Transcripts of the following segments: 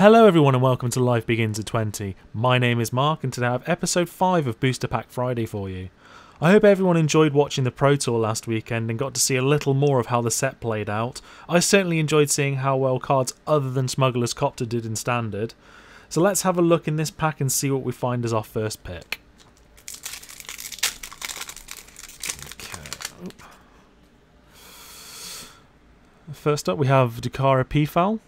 Hello everyone and welcome to Life Begins at 20. My name is Mark and today I have episode 5 of Booster Pack Friday for you. I hope everyone enjoyed watching the Pro Tour last weekend and got to see a little more of how the set played out. I certainly enjoyed seeing how well cards other than Smuggler's Copter did in Standard. So let's have a look in this pack and see what we find as our first pick. Okay. First up we have Dukara Peafowl.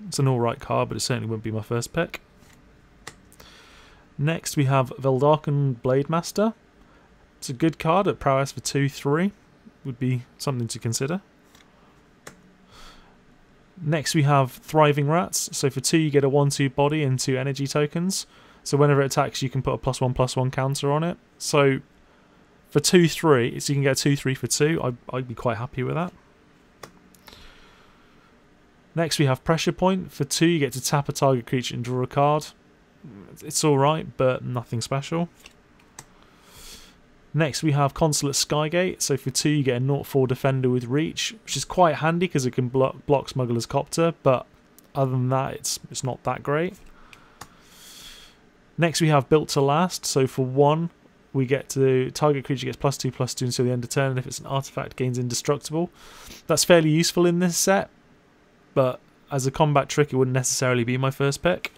It's an alright card, but it certainly wouldn't be my first pick. Next we have Veldarken Blademaster. It's a good card at prowess for 2-3. Would be something to consider. Next we have Thriving Rats. So for 2 you get a 1-2 body and 2 energy tokens. So whenever it attacks you can put a +1/+1 counter on it. So for 2-3, so you can get a 2-3 for 2. I'd be quite happy with that. Next we have Pressure Point. For 2 you get to tap a target creature and draw a card. It's alright, but nothing special. Next we have Consulate Skygate. So for 2 you get a 0-4 Defender with Reach, which is quite handy because it can block Smuggler's Copter, but other than that it's not that great. Next we have Built to Last. So for 1 we get to target creature gets +2/+2 until the end of turn, and if it's an artifact gains Indestructible. That's fairly useful in this set, but as a combat trick it wouldn't necessarily be my first pick.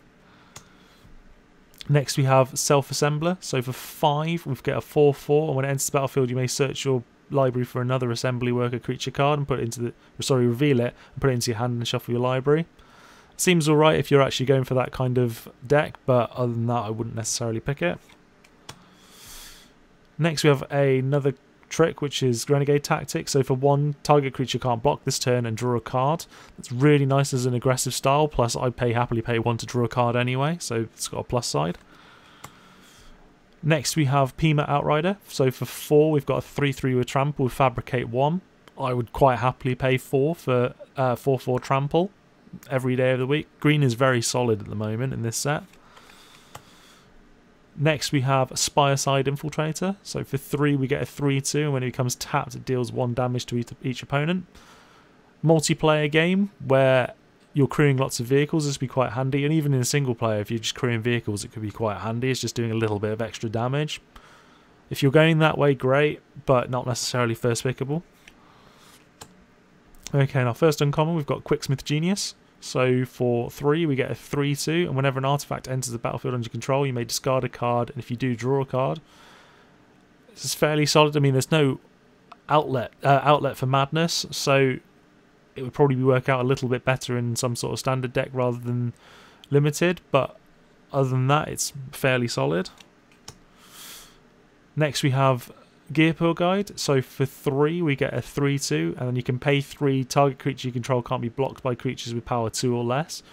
Next we have Self-Assembler. So for 5 we get a 4/4, and when it enters the battlefield you may search your library for another Assembly Worker creature card and put it into the reveal it and put it into your hand and shuffle your library. Seems alright if you're actually going for that kind of deck, but other than that I wouldn't necessarily pick it. Next we have another trick, which is Renegade Tactic. So for 1, target creature can't block this turn and draw a card. That's really nice as an aggressive style, plus I'd happily pay 1 to draw a card anyway, so it's got a plus side. Next we have Pima Outrider. So for 4 we've got a 3/3 with Trample with Fabricate 1. I would quite happily pay 4 for 4/4 Trample every day of the week. Green is very solid at the moment in this set. Next we have Spireside Infiltrator. So for 3 we get a 3/2, and when it becomes tapped it deals 1 damage to each opponent. Multiplayer game where you're crewing lots of vehicles, this would be quite handy, and even in a single player if you're just crewing vehicles it could be quite handy. It's just doing a little bit of extra damage. If you're going that way, great, but not necessarily first pickable. Okay, now first uncommon we've got Quicksmith Genius. So for 3 we get a 3/2, and whenever an artifact enters the battlefield under control you may discard a card, and if you do, draw a card. This is fairly solid. I mean, there's no outlet for madness, so it would probably work out a little bit better in some sort of standard deck rather than limited, but other than that it's fairly solid. Next we have Gear Pool Guide. So for 3 we get a 3/2, and then you can pay 3, target creature you control can't be blocked by creatures with power 2 or less.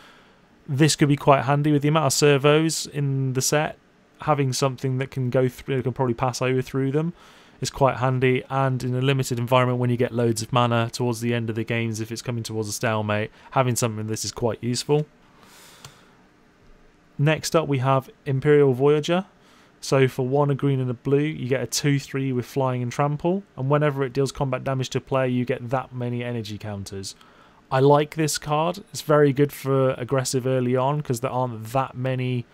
This could be quite handy with the amount of servos in the set. Having something that can go through, can probably pass over through them, is quite handy, and in a limited environment when you get loads of mana towards the end of the games, if it's coming towards a stalemate, having something like this is quite useful. Next up we have Imperial Voyager. So for 1, a green and a blue, you get a 2/3 with Flying and Trample, and whenever it deals combat damage to a player you get that many energy counters. I like this card. It's very good for aggressive early on because there aren't that many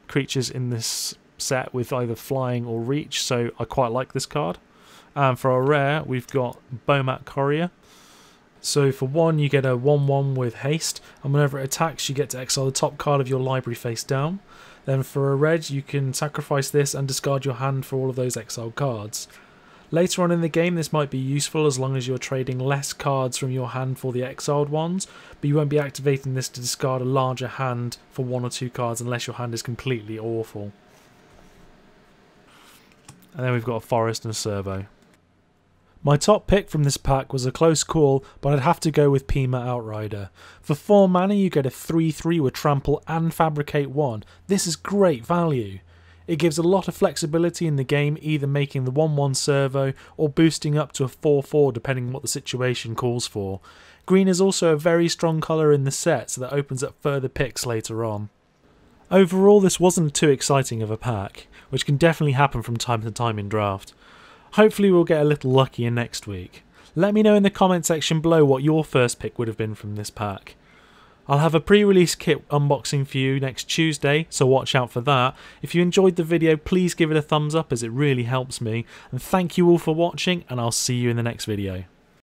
creatures in this set with either Flying or Reach, so I quite like this card. And for a rare we've got Bomat Courier. So for 1 you get a 1/1 with Haste, and whenever it attacks you get to exile the top card of your library face down. Then for a red you can sacrifice this and discard your hand for all of those exiled cards. Later on in the game this might be useful as long as you're trading less cards from your hand for the exiled ones, but you won't be activating this to discard a larger hand for 1 or 2 cards unless your hand is completely awful. And then we've got a Forest and a Servo. My top pick from this pack was a close call, but I'd have to go with Pima Outrider. For 4 mana you get a 3/3 with Trample and Fabricate 1. This is great value. It gives a lot of flexibility in the game, either making the 1/1 servo or boosting up to a 4/4 depending on what the situation calls for. Green is also a very strong colour in the set, so that opens up further picks later on. Overall this wasn't too exciting of a pack, which can definitely happen from time to time in draft. Hopefully we'll get a little luckier next week. Let me know in the comment section below what your first pick would have been from this pack. I'll have a pre-release kit unboxing for you next Tuesday, so watch out for that. If you enjoyed the video, please give it a thumbs up as it really helps me. And thank you all for watching, and I'll see you in the next video.